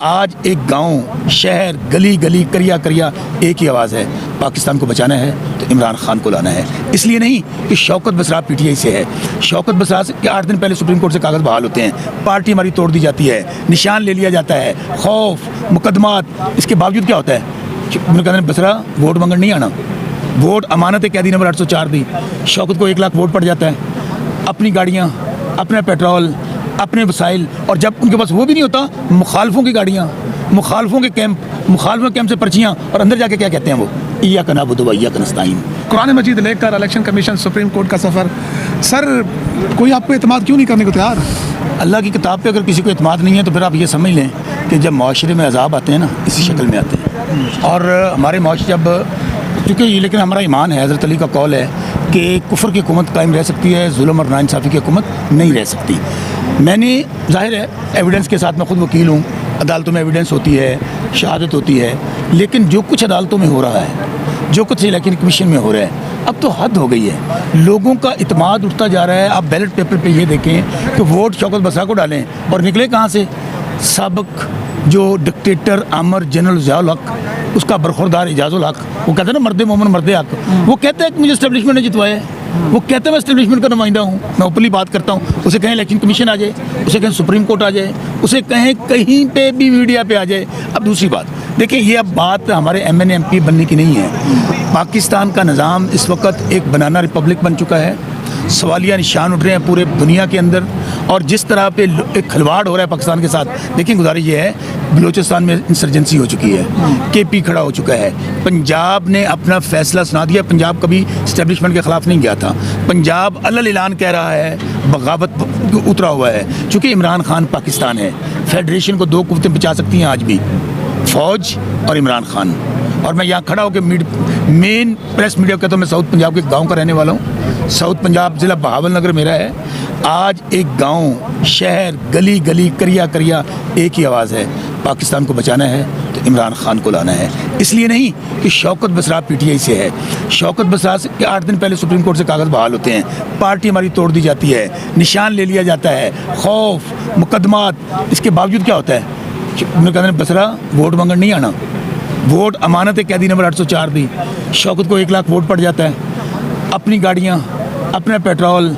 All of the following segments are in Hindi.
आज एक गांव, शहर, गली गली, करिया करिया एक ही आवाज़ है, पाकिस्तान को बचाना है तो इमरान खान को लाना है। इसलिए नहीं कि शौकत बसरा पीटीआई से है। शौकत बसरा से 8 दिन पहले सुप्रीम कोर्ट से कागज़ बहाल होते हैं, पार्टी हमारी तोड़ दी जाती है, निशान ले लिया जाता है, खौफ, मुकदमात, इसके बावजूद क्या होता है? उन्होंने कहा बसरा वोट मंगन नहीं आना, वोट अमानत है, कैदी नंबर 804 दी। शौकत को 1 लाख वोट पड़ जाता है, अपनी गाड़ियाँ, अपना पेट्रोल, अपने वसाइल, और जब उनके पास वो भी नहीं होता, मुखालफों की गाड़ियाँ, मुखालफों के कैंप से पर्चियाँ, और अंदर जाके क्या कहते हैं वो, इय्याक नअबुदु व इय्याक नस्तईन। कुरान मजीद लेकर इलेक्शन कमीशन, सुप्रीम कोर्ट का सफ़र, सर कोई आपको एतमाद क्यों नहीं करने को तैयार? अल्लाह की किताब पे अगर किसी को एतमाद नहीं है तो फिर आप ये समझ लें कि जब माशरे में अजाब आते हैं ना, इसी शक्ल में आते हैं। और हमारे माशरे जब, क्योंकि ये, लेकिन हमारा ईमान है, हज़रत अली का कौल है कि कुफ्र की हुकूमत कायम रह सकती है, जुल्म और नाइंसाफ़ी की हुकूमत नहीं रह सकती। मैंने, जाहिर है एविडेंस के साथ, मैं खुद वकील हूँ, अदालतों में एविडेंस होती है, शहादत होती है, लेकिन जो कुछ अदालतों में हो रहा है, जो कुछ इलेक्शन कमीशन में हो रहा है, अब तो हद हो गई है। लोगों का इत्मीनान उठता जा रहा है। आप बैलेट पेपर पे ये देखें कि वोट शौकत बसरा को डालें, और निकले कहाँ से? साबिक जो डिक्टेटर आमर जनरल ज़ियाउल हक, उसका बरखुरदार एजाजुल हक, वो कहते हैं ना मर्दे मोमन मर्दे हक, वो कहता है कि मुझे एस्टेब्लिशमेंट ने जितवाया है, वो कहते हैं मैं एस्टेब्लिशमेंट का नुमाइंदा हूँ, मैं ओपनली बात करता हूँ। उसे कहें इलेक्शन कमीशन आ जाए, उसे कहें सुप्रीम कोर्ट आ जाए, उसे कहें कहीं पे भी मीडिया पे आ जाए। अब दूसरी बात देखिए, ये अब बात हमारे MNA MP बनने की नहीं है। पाकिस्तान का निज़ाम इस वक्त एक बनाना रिपब्लिक बन चुका है, सवालिया निशान उठ रहे हैं पूरे दुनिया के अंदर, और जिस तरह पे एक खिलवाड़ हो रहा है पाकिस्तान के साथ। देखिए, गुजारिश ये है, बलूचिस्तान में इंसर्जेंसी हो चुकी है, KP खड़ा हो चुका है, पंजाब ने अपना फैसला सुना दिया। पंजाब कभी इस्टेब्लिशमेंट के ख़िलाफ़ नहीं गया था, पंजाब अलल ऐलान कह रहा है, बगावत उतरा हुआ है। चूँकि इमरान खान पाकिस्तान है, फेडरेशन को 2 कुव्वतें बचा सकती हैं आज भी, फ़ौज और इमरान खान। और मैं यहाँ खड़ा होकर मेन प्रेस मीडिया कहता हूँ, मैं साउथ पंजाब के गांव का रहने वाला हूँ, साउथ पंजाब ज़िला बहावल नगर मेरा है। आज एक गांव, शहर, गली गली, करिया करिया एक ही आवाज़ है, पाकिस्तान को बचाना है तो इमरान खान को लाना है। इसलिए नहीं कि शौकत बसरा पीटीआई से है। शौकत बसरा से 8 दिन पहले सुप्रीम कोर्ट से कागज़ बहाल होते हैं, पार्टी हमारी तोड़ दी जाती है, निशान ले लिया जाता है, खौफ, मुकदमात, इसके बावजूद क्या होता है? उन्होंने कहा बसरा वोट मंगन नहीं आना, वोट अमानत है, कैदी नंबर 804 दी। शौकत को 1 लाख वोट पड़ जाता है, अपनी गाड़ियाँ, अपना पेट्रोल,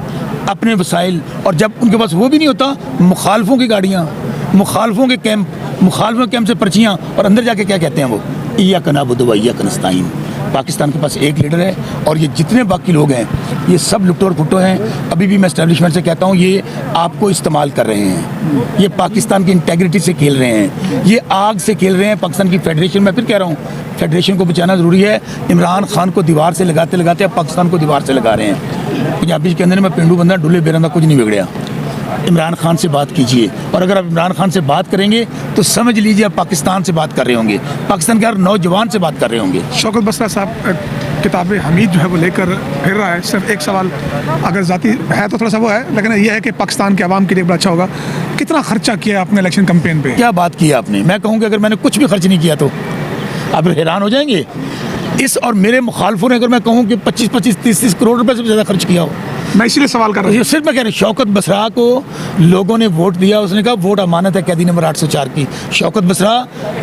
अपने वसाइल, और जब उनके पास वो भी नहीं होता, मुखालफों की गाड़ियाँ, मुखालफों के कैंप से पर्चियाँ, और अंदर जाके क्या कहते हैं वो, इय्याक नअबुदु व इय्याक नस्तईन। पाकिस्तान के पास एक लीडर है, और ये जितने बाकी लोग हैं ये सब लुट्टो और फुट्टो हैं। अभी भी मैं एस्टेब्लिशमेंट से कहता हूँ, ये आपको इस्तेमाल कर रहे हैं, ये पाकिस्तान की इंटेग्रिटी से खेल रहे हैं, ये आग से खेल रहे हैं पाकिस्तान की फेडरेशन। मैं फिर कह रहा हूँ, फेडरेशन को बचाना ज़रूरी है। इमरान खान को दीवार से लगाते लगाते अब पाकिस्तान को दीवार से लगा रहे हैं। पंजाबी के अंदर मैं पेंडू बंदा डुले बेरंदा कुछ नहीं बिगड़िया। इमरान खान से बात कीजिए, और अगर आप इमरान खान से बात करेंगे तो समझ लीजिए आप पाकिस्तान से बात कर रहे होंगे, पाकिस्तान के हर नौजवान से बात कर रहे होंगे। शौकत बसरा साहब किताब हमीद जो है वो लेकर फिर रहा है। सिर्फ एक सवाल, अगर ज़ाती है तो थोड़ा सा वो है, लेकिन यह है कि पाकिस्तान के आवाम के लिए बड़ा अच्छा होगा। कितना खर्चा किया आपने इलेक्शन कैंपेन पे? क्या बात की आपने? मैं कहूँगा अगर मैंने कुछ भी खर्च नहीं किया तो आप हैरान हो जाएंगे। इस और मेरे मुखालफों ने, अगर मैं कहूँ कि 25-25, 30-30 करोड़ रुपए से ज़्यादा खर्च किया हो, मैं इसीलिए सवाल कर रहा हूँ। सिर्फ मैं कह रहा हूँ, शौकत बसरा को लोगों ने वोट दिया, उसने कहा वोट अमानत है, कैदी नंबर 804 की। शौकत बसरा,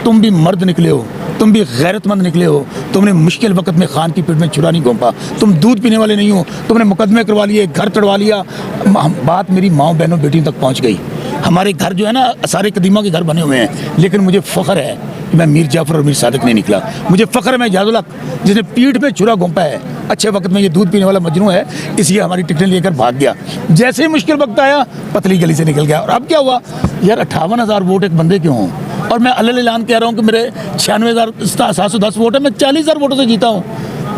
तुम भी मर्द निकले हो, तुम भी गैरतमंद निकले हो, तुमने मुश्किल वक्त में खान की पीठ में छुरा नहीं घोंपा, तुम दूध पीने वाले नहीं हो, तुमने मुकदमे करवा लिए, घर तड़वा लिया। बात मेरी माओ बहनों बेटियों तक पहुँच गई। हमारे घर जो है ना, सारे कदीमा के घर बने हुए हैं, लेकिन मुझे फ़ख्र है कि मैं मीर जाफ़र और मीर सादिक नहीं निकला। मुझे फ़ख्र है मैं एजाजुल हक, जिसने पीठ पे छुरा घोंपा है। अच्छे वक्त में ये दूध पीने वाला मजनू है, इसलिए हमारी टिकटें लेकर भाग गया। जैसे ही मुश्किल वक्त आया, पतली गली से निकल गया। और अब क्या हुआ यार, 58,000 वोट एक बंदे क्यों हों? और मैं अल्ल ऐलान कह रहा हूँ कि मेरे 96,710 वोट है, मैं 40,000 वोटों से जीता हूँ।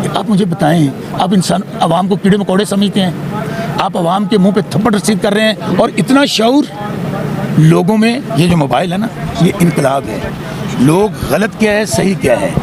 आप मुझे बताएं, आप इंसान आवाम को कीड़े मकोड़े समझते हैं? आप आवाम के मुँह पर थप्पड़ रसीद कर रहे हैं, और इतना शऊर लोगों में। ये जो मोबाइल है ना, ये इनकलाब है। लोग गलत क्या है, सही क्या है,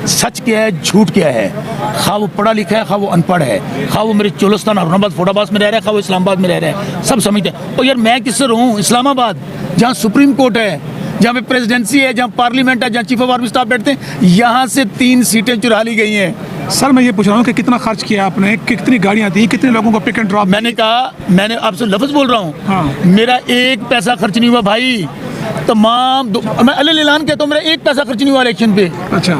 सच क्या है, झूठ क्या है, खा वो पढ़ा लिखा है, खा वो अनपढ़ है, खा वो मेरे चोलस्तान औरंगाबाद फोटाबाद में रह रहा है, खा वो इस्लामाबाद में रह रहा है, सब समझते हैं। और यार मैं किससे रहूँ? इस्लामाबाद, जहाँ सुप्रीम कोर्ट है, जहाँ पे प्रेसिडेंसी है, जहाँ पार्लियामेंट है, जहाँ चीफ ऑफ आर्मी स्टाफ बैठते हैं, यहाँ से 3 सीटें चुरा ली गई हैं। सर मैं ये पूछ रहा हूँ कि कितना खर्च किया आपने, कितनी गाड़ियाँ दी, कितने लोगों को पिक एंड ड्रॉप? मैंने कहा, मैंने आपसे लफ्ज़ बोल रहा हूँ, हाँ। मेरा 1 पैसा खर्च नहीं हुआ भाई। तमाम मैं अल ऐलान कहता हूँ, मेरा एक पैसा खर्च नहीं हुआ इलेक्शन पे। अच्छा,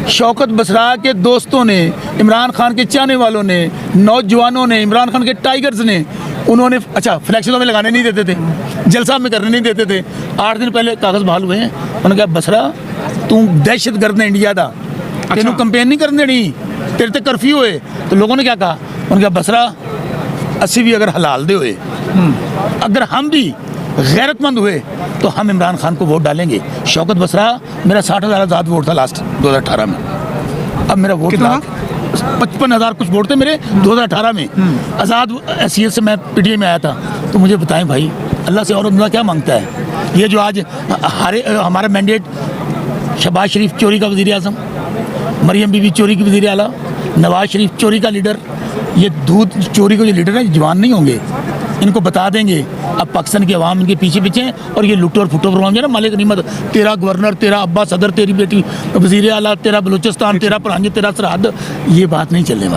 शौकत बसरा के दोस्तों ने, इमरान खान के चाहने वालों ने, नौजवानों ने, इमरान खान के टाइगर्स ने, उन्होंने अच्छा फ्लैक्स में लगाने नहीं देते थे, जलसा में करने नहीं देते थे। 8 दिन पहले कागज़ बहाल हुए हैं। उन्होंने कहा बसरा तू दहशत गर्द ने इंडिया का, तेनों कंपेन नहीं करने देनी, तेरे ते कर्फ्यू हुए। तो लोगों ने क्या कहा, उन्होंने कहा बसरा असी भी अगर हलाल दे हुए, अगर हम भी गैरतमंद हुए तो हम इमरान खान को वोट डालेंगे। शौकत बसरा, मेरा 60,000 आज़ाद वोट था लास्ट 2018 में, अब मेरा वोट कितना? 55,000 कुछ वोट थे मेरे 2018 में। आज़ाद हैसियत से मैं पीटीआई में आया था। तो मुझे बताएं भाई, अल्लाह से और बंदा क्या मांगता है? ये जो आज हमारा मैंडेट, शहबाज शरीफ चोरी का वज़ीर आज़म, मरियम बीबी चोरी की वज़ीर आला, नवाज शरीफ चोरी का लीडर, ये दूध चोरी के जो लीडर हैं जवान नहीं होंगे, इनको बता देंगे। अब पाकिस्तान की आवाम इनके पीछे पीछे हैं और ये लुटो और फुटो प्रोग्राम जो है ना, मालिक निमत, तेरा गवर्नर, तेरा अब्बा सदर, तेरी बेटी वज़ीर आला, तेरा बलूचिस्तान, तेरा परांजे, तेरा सरहद, ये बात नहीं चलने वाली।